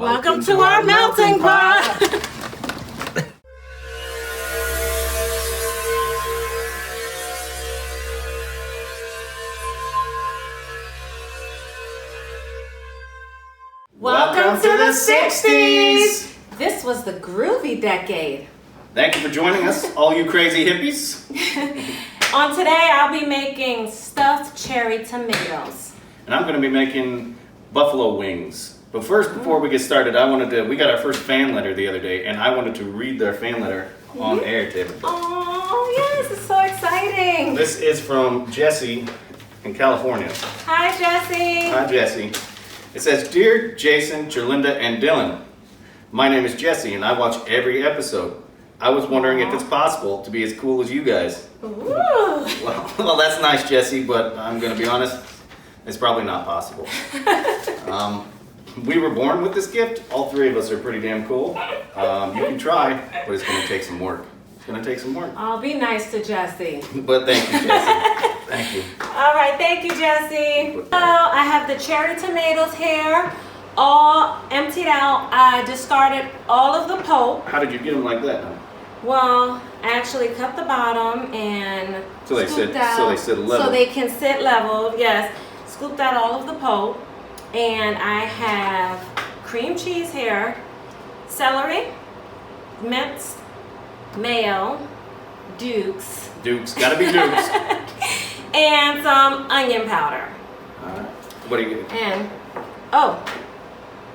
Welcome to our melting pot. Welcome to the 60s. This was the groovy decade. Thank you for joining us, all you crazy hippies. On today, I'll be making stuffed cherry tomatoes. And I'm going to be making buffalo wings. But first, before we get started, we got our first fan letter the other day, and I wanted to read their fan letter on air to everybody. Oh, yes, it's so exciting. This is from Jesse in California. Hi, Jesse. Hi, Jesse. It says, Dear Jason, Jerlinda, and Dylan, my name is Jesse, and I watch every episode. I was wondering if it's possible to be as cool as you guys. Ooh. Well, that's nice, Jesse, but I'm going to be honest, it's probably not possible. We were born with this gift. All three of us are pretty damn cool. You can try, but it's going to take some work. It's going to take some work. I'll be nice to Jesse. But thank you, Jesse. Thank you. All right, thank you, Jesse. So I have the cherry tomatoes here, all emptied out. I discarded all of the pulp. How did you get them like that? Well, I actually cut the bottom and scooped out, so they sit level. So they can sit level, yes. Scooped out all of the pulp. And I have cream cheese here, celery, minced, mayo, Dukes. Dukes, gotta be Dukes. And some onion powder. Alright. What are you getting? And,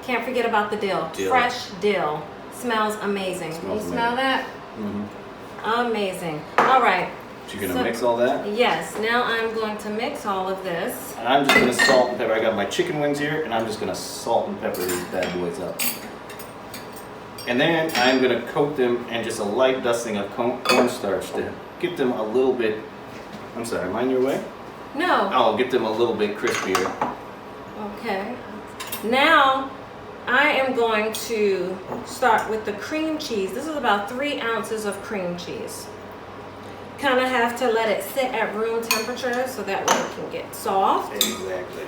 can't forget about the dill. Fresh dill. Smells amazing. Can you smell that? Mm-hmm. Amazing. All right. So you're gonna mix all that? Yes. Now I'm going to mix all of this. And I'm just gonna salt and pepper. I got my chicken wings here, and I'm just gonna salt and pepper these bad boys up. And then I'm gonna coat them in just a light dusting of cornstarch to get them a little bit. I'm sorry, mind your way? No. I'll get them a little bit crispier. Okay. Now I am going to start with the cream cheese. This is about 3 ounces of cream cheese. Kind of have to let it sit at room temperature so that way it can get soft. Exactly.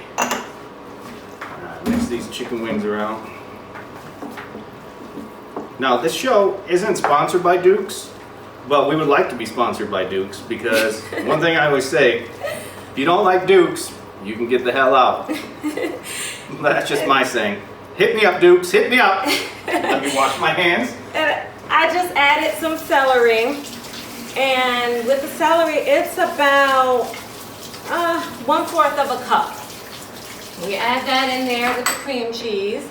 Alright, mix these chicken wings around. Now, this show isn't sponsored by Dukes, but we would like to be sponsored by Dukes because one thing I always say, if you don't like Dukes, you can get the hell out. That's just my saying. Hit me up, Dukes, hit me up. Let me wash my hands. And I just added some celery. And with the celery, it's about 1/4 of a cup. We add that in there with the cream cheese.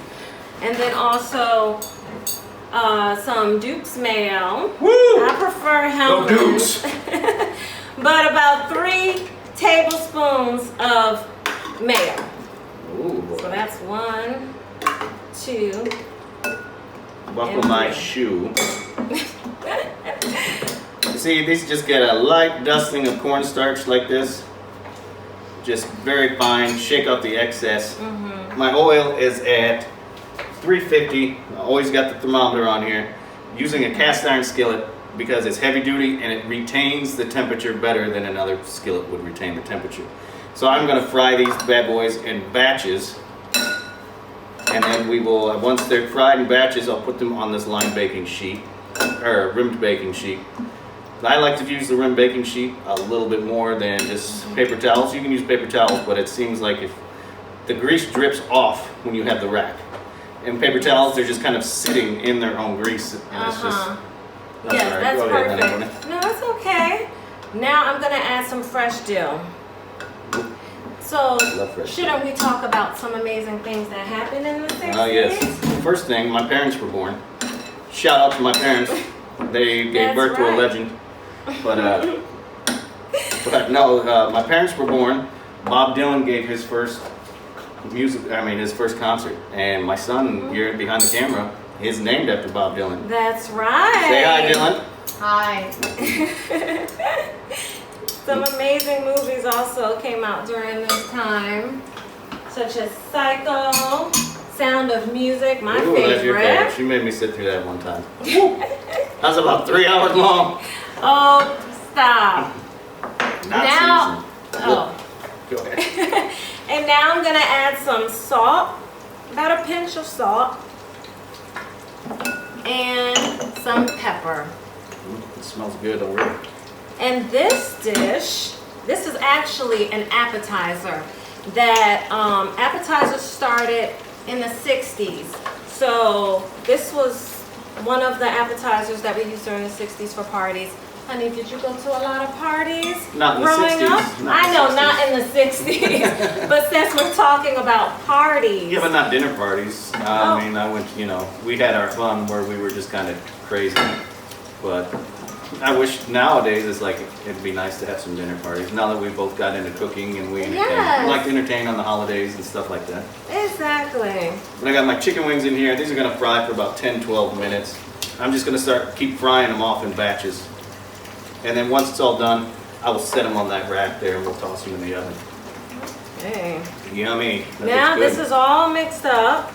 And then also some Duke's mayo. Woo! I prefer Hellmann's. Go Dukes! But about 3 tablespoons of mayo. Ooh. So that's 1, 2. Buckle my shoe. See, these just get a light dusting of cornstarch like this. Just very fine. Shake out the excess. Mm-hmm. My oil is at 350. I always got the thermometer on here. Using a cast iron skillet because it's heavy duty and it retains the temperature better than another skillet would retain the temperature. So I'm going to fry these bad boys in batches. And then we will, once they're fried in batches, I'll put them on this lined baking sheet, or rimmed baking sheet. I like to use the rim baking sheet a little bit more than just paper towels. You can use paper towels, but it seems like if the grease drips off when you have the rack. And paper towels, they're just kind of sitting in their own grease, and it's just. Yes, sorry. that's Go ahead, perfect. No, it's okay. Now I'm gonna add some fresh dill. So, shouldn't we talk about some amazing things that happened in the 60s? Oh yes. First thing, my parents were born. Shout out to my parents. They gave birth to a legend. But no, my parents were born. Bob Dylan gave his first his first concert, and my son here behind the camera is named after Bob Dylan. That's right. Say hi, Dylan. Hi. Some amazing movies also came out during this time, such as Psycho, Sound of Music, my favorite. That's your favorite. She made me sit through that one time. That was about 3 hours long. Oh, stop. Not seasoned. Oh. Go ahead. And now I'm gonna add some salt, about a pinch of salt. and some pepper. It smells good already. And this dish, this is actually an appetizer that appetizers started in the 60s. So this was one of the appetizers that we used during the 60s for parties. Honey, did you go to a lot of parties Not in the growing 60s. up? Not I in know, the not in the 60s. But since we're talking about parties. Yeah, but not dinner parties. I mean, I went, we had our fun where we were just kind of crazy. But I wish nowadays it's like it'd be nice to have some dinner parties. Now that we both got into cooking and we like to entertain on the holidays and stuff like that. Exactly. But I got my chicken wings in here. These are gonna fry for about 10-12 minutes. I'm just gonna keep frying them off in batches. And then once it's all done, I will set them on that rack there and we'll toss them in the oven. Okay. Yummy. That Now looks good. this is all mixed up.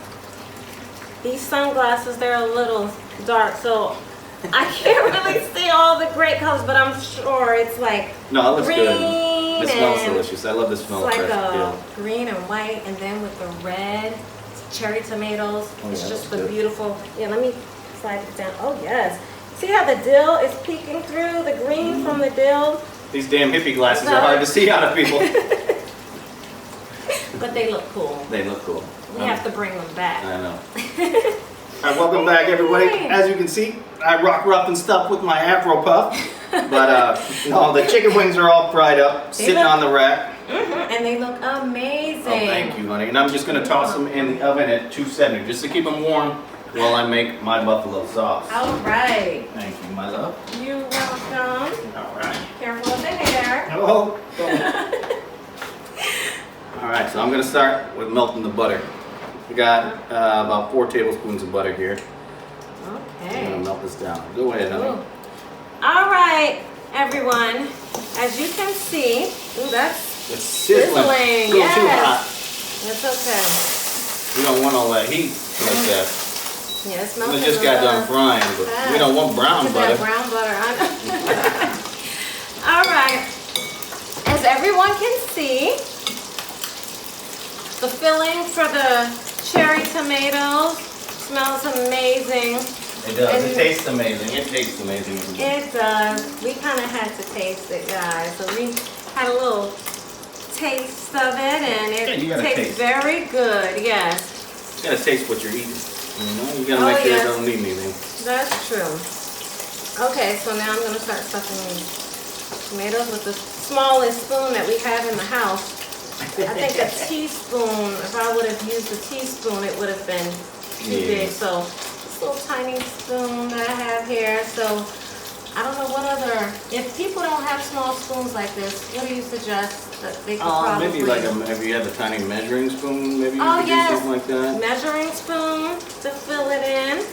These sunglasses, they're a little dark, so I can't really see all the great colors, but I'm sure it's like No, it looks green good. It smells and delicious. I love the smell it's of like fresh a dill. green and white, and then with the red cherry tomatoes. Oh, It's yeah, just that's the good. beautiful. Yeah, let me slide it down. Oh yes. See how the dill is peeking through, the green from the dill? These damn hippie glasses are hard to see out of people. But they look cool. They look cool. We have to bring them back. I know. All right, welcome back, everybody. Yay. As you can see, I rock rough and stuff with my Afro puff. But no, the chicken wings are all fried up, sitting look- on the rack. And they look amazing. Oh, thank you, honey. And I'm just gonna toss them in the oven at 270 just to keep them warm while I make my buffalo sauce. All right. Thank you, my love. You're welcome. All right. Careful with the hair. Oh. All right, so I'm gonna start with melting the butter. We got about 4 tablespoons of butter here. I'm Okay. gonna melt this down. Go ahead, honey. Ooh. All right, everyone. As you can see, ooh, that's It's sizzling. sizzling. A little too hot. That's okay. We don't want all that heat like that. Yeah, it smells We just got done frying, but we don't want brown Look at butter. that brown butter. I know. All right. As everyone can see, the filling for the cherry tomatoes smells amazing. It does. And- It tastes amazing. It tastes amazing. It does. We kind of had to taste it, guys. So we had a little taste of it, and Yeah, you it gotta tastes taste. very good. Yes, You gotta taste what you're eating. You gotta make sure yes. it don't need anything. that's true. Okay, so now I'm gonna start stuffing these tomatoes with the smallest spoon that we have in the house. I think a teaspoon. If I would have used a teaspoon, it would have been too Yeah. big. So this little tiny spoon that I have here. So I don't know what other. If people don't have small spoons like this, what do you suggest that they could probably? Maybe like if you have a tiny measuring spoon, maybe you Oh, could yes. do something like that. Measuring spoon to fill it in.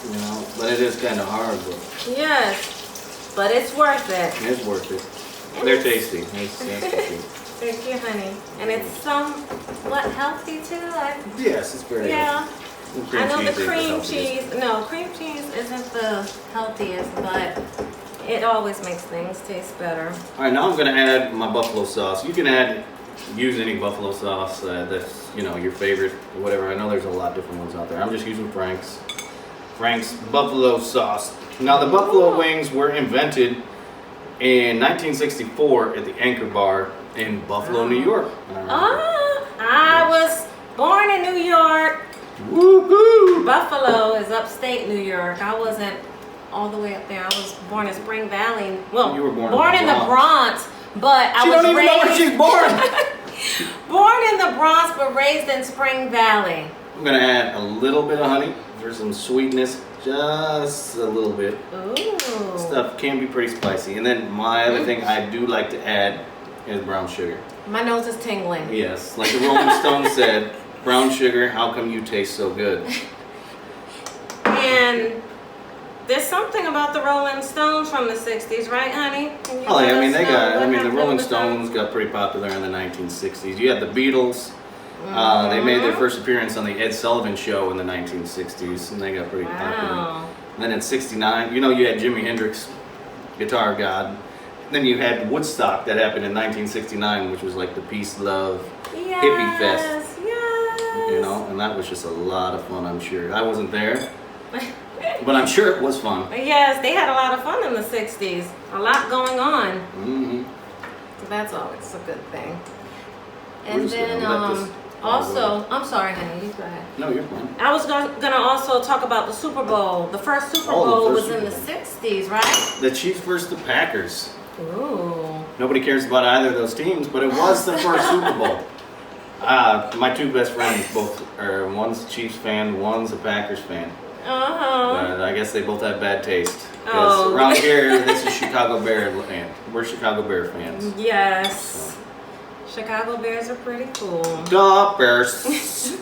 But it is kind of hard, but Yes, but it's worth it. it's worth it. And They're it's- tasty. That's for sure. Thank you, honey. And it's somewhat healthy too. Yes, it's very Yeah. healthy. I know the is the cream healthiest. cheese. No, cream cheese isn't the healthiest, but it always makes things taste better. All right, now I'm gonna add my buffalo sauce. You can use any buffalo sauce that's your favorite or whatever. I know there's a lot of different ones out there. I'm just using Frank's buffalo sauce. Now the buffalo wings were invented in 1964 at the Anchor Bar in Buffalo, New York. I was born in New York. Woohoo! Buffalo is upstate New York. I wasn't all the way up there. I was born in Spring Valley. Well, You were born in in the the Bronx, but I She was don't even know where she's born. born in the Bronx, but raised in Spring Valley. I'm gonna add a little bit of honey for some sweetness, just a little bit. Ooh. Stuff can be pretty spicy. And then my other thing I do like to add is brown sugar. My nose is tingling. Yes, like the Rolling Stones said, brown sugar, how come you taste so good? And there's something about the Rolling Stones from the 60s, right, honey? Can you Oh, let yeah, I mean, us know what the happened Rolling with them? Stones got pretty popular in the 1960s. You had the Beatles. They made their first appearance on the Ed Sullivan Show in the 1960s, and they got pretty popular. Wow. And then in '69, you had Jimi Hendrix, guitar god. Then you had Woodstock that happened in 1969, which was like the peace, love, Yes, hippie fest. yes. And that was just a lot of fun, I'm sure. I wasn't there, But I'm sure it was fun. Yes, they had a lot of fun in the 60s. A lot going on. Mm-hmm. So that's always a good thing. We're And just then gonna let this also, I'm sorry, honey, you go ahead. No, you're fine. I was gonna also talk about the Super Bowl. The first Super Oh, the Bowl first was in Super the Bowl. 60s, right? The Chiefs versus the Packers. Ooh. Nobody cares about either of those teams, but it was the first Super Bowl. My two best friends one's a Chiefs fan, one's a Packers fan. Uh-huh. But I guess they both have bad taste. Because Oh. around here, this is Chicago Bear land. We're Chicago Bear fans. Yes. Chicago Bears are pretty cool. The Bears.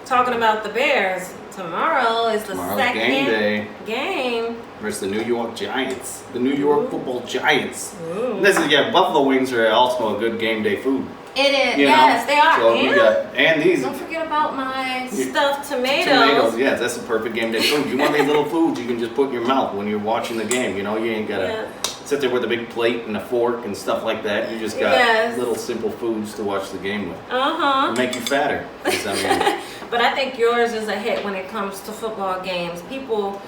Talking about the Bears, tomorrow is the Tomorrow's second game day. game. Versus the New York Giants. The New York Football Giants. Ooh. This is, buffalo wings are also a good game day food. It is. You Yes, know? they are. So you got, and these Don't forget about my Yeah. stuffed tomatoes. tomatoes, yes, that's the perfect game day food. You want these little foods you can just put in your mouth when you're watching the game. You know, you ain't gotta Yeah. sit there with a big plate and a fork and stuff like that. You just got Yes. little simple foods to watch the game with. Uh-huh. It'll make you fatter. 'Cause, I mean, But I think yours is a hit when it comes to football games. People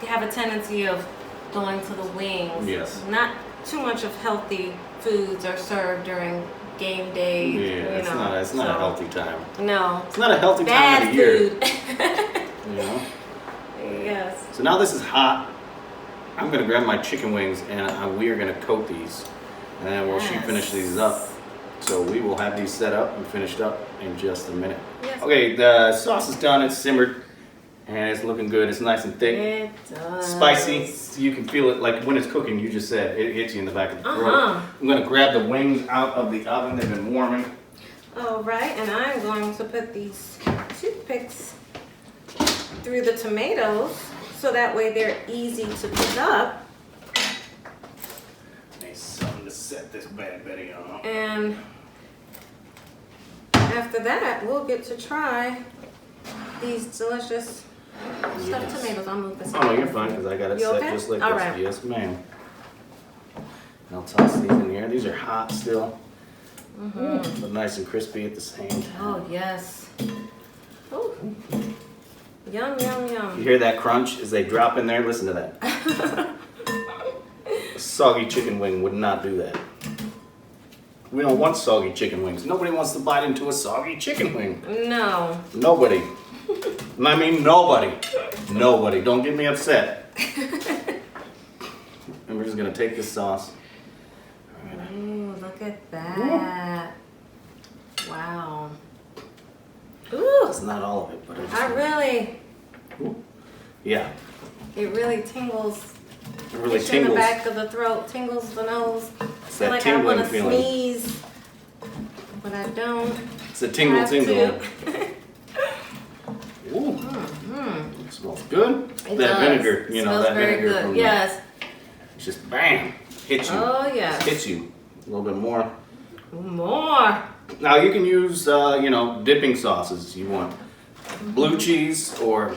have a tendency of going to the wings. Yes. Not too much of healthy foods are served during game day. yeah, it's not a so- healthy time. No. It's not a healthy time Bad of the year. food. You know? Yes. So now this is hot. I'm gonna grab my chicken wings and we are gonna coat these. And then we'll Yes. finish these up. So we will have these set up and finished up in just a minute. Yes. Okay, the sauce is done, it's simmered, and it's looking good. It's nice and thick. It does. Spicy. You can feel it like when it's cooking, you just said, it hits you in the back of the throat. Uh-huh. I'm gonna grab the wings out of the oven, they've been warming. All right, and I'm going to put these toothpicks through the tomatoes so that way they're easy to pick up. Need something to set this bad Betty on. And after that, we'll get to try these delicious stuffed Yes. tomatoes. I'll move this. Oh, no, you're fine, because I got it You set okay? just like All this. right. Yes, ma'am. I'll toss these in here. These are hot still, but nice and crispy at the same time. Oh, yes. Oh. Yum, yum, You yum. hear that crunch as they drop in there? Listen to that. A soggy chicken wing would not do that. We don't want soggy chicken wings. Nobody wants to bite into a soggy chicken wing. No. Nobody. And I mean nobody. Nobody. Don't get me upset. And we're just gonna take this sauce. Ooh, look at that. Wow. Ooh, It's not all of it, but yeah, it really tingles. it really Hits you in the tingles. back of the throat, tingles the nose. I It's feel that like I want tingling to feeling. sneeze, but I don't. It's a tingle have tingle. to. Ooh, it smells good. It That does. vinegar, Smells that very vinegar good. from Yes. it's just bam, hits you. Oh yes. Hits you a little bit more. More. Now you can use, dipping sauces you want. Blue cheese or,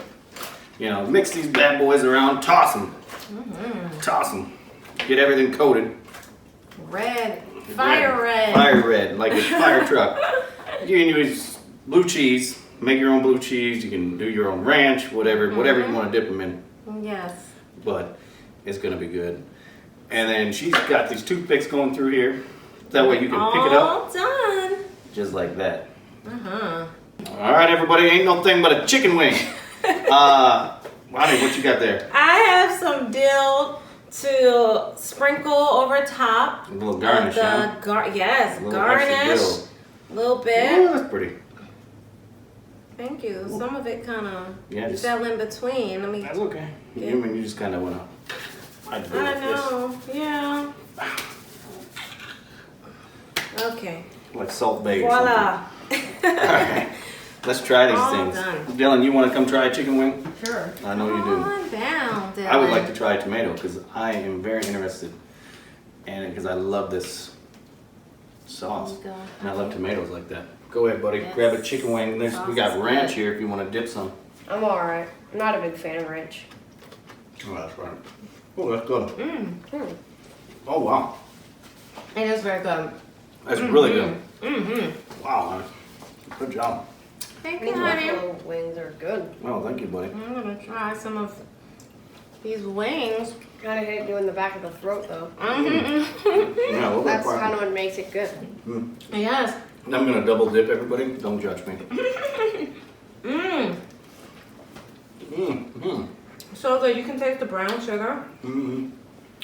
mix these bad boys around, toss them. Toss them. Get everything coated. Red. Fire red. Fire red, like a fire truck. You can use blue cheese, make your own blue cheese, you can do your own ranch, whatever you want to dip them in. Yes. But it's going to be good. And then she's got these toothpicks going through here. That way you can pick it up All done. just like that. Uh-huh. All right, everybody, ain't no thing but a chicken wing. Lonnie, what you got there? I have some dill to sprinkle over top. A little garnish, of huh? Yes, A little extra garnish. dill. A little bit. Oh, that's pretty. Thank you. Some of it kind of Yeah, just, fell in between. Let me. that's okay. Yeah. You just kind of want to hide the dill I like this. know. Yeah. Okay. Like Salt Bay or Voila. something. All right. Let's try these All things. done. Dylan, you want to come try a chicken wing? Sure. I know you Come do. on down, Dylan. I would like to try a tomato because I am very interested in it because I love this sauce. There you go. And I love tomatoes like that. Go ahead, buddy. Yes. Grab a chicken wing. We Sauce got is ranch good. here if you want to dip some. I'm alright. I'm not a big fan of ranch. Oh, that's right. Oh, that's good. Mm. Oh, wow. It is very good. That's really good. Mm-hmm. Wow, man. Good job. Thank These you, honey. buffalo wings are good. Oh, thank you, buddy. I'm gonna try some of these wings. Kind of hate doing the back of the throat though. Yeah, we'll That's kind of what makes it good. Yes. I'm gonna double dip everybody. Don't judge me. Mmm. So good. You can taste the brown sugar.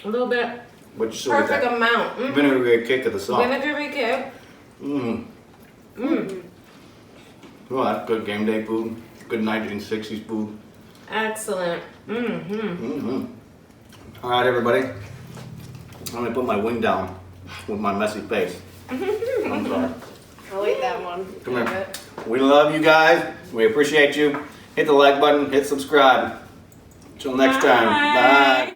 A little bit. But you still get Perfect that amount. vinegary kick of the sauce. Vinegary kick. Well, that's good game day food. Good 1960s food. Excellent. All right, everybody. I'm gonna put my wing down with my messy face. I'm sorry. I'll eat that one. Come here. We love you guys. We appreciate you. Hit the like button. Hit subscribe. Until next time. Bye.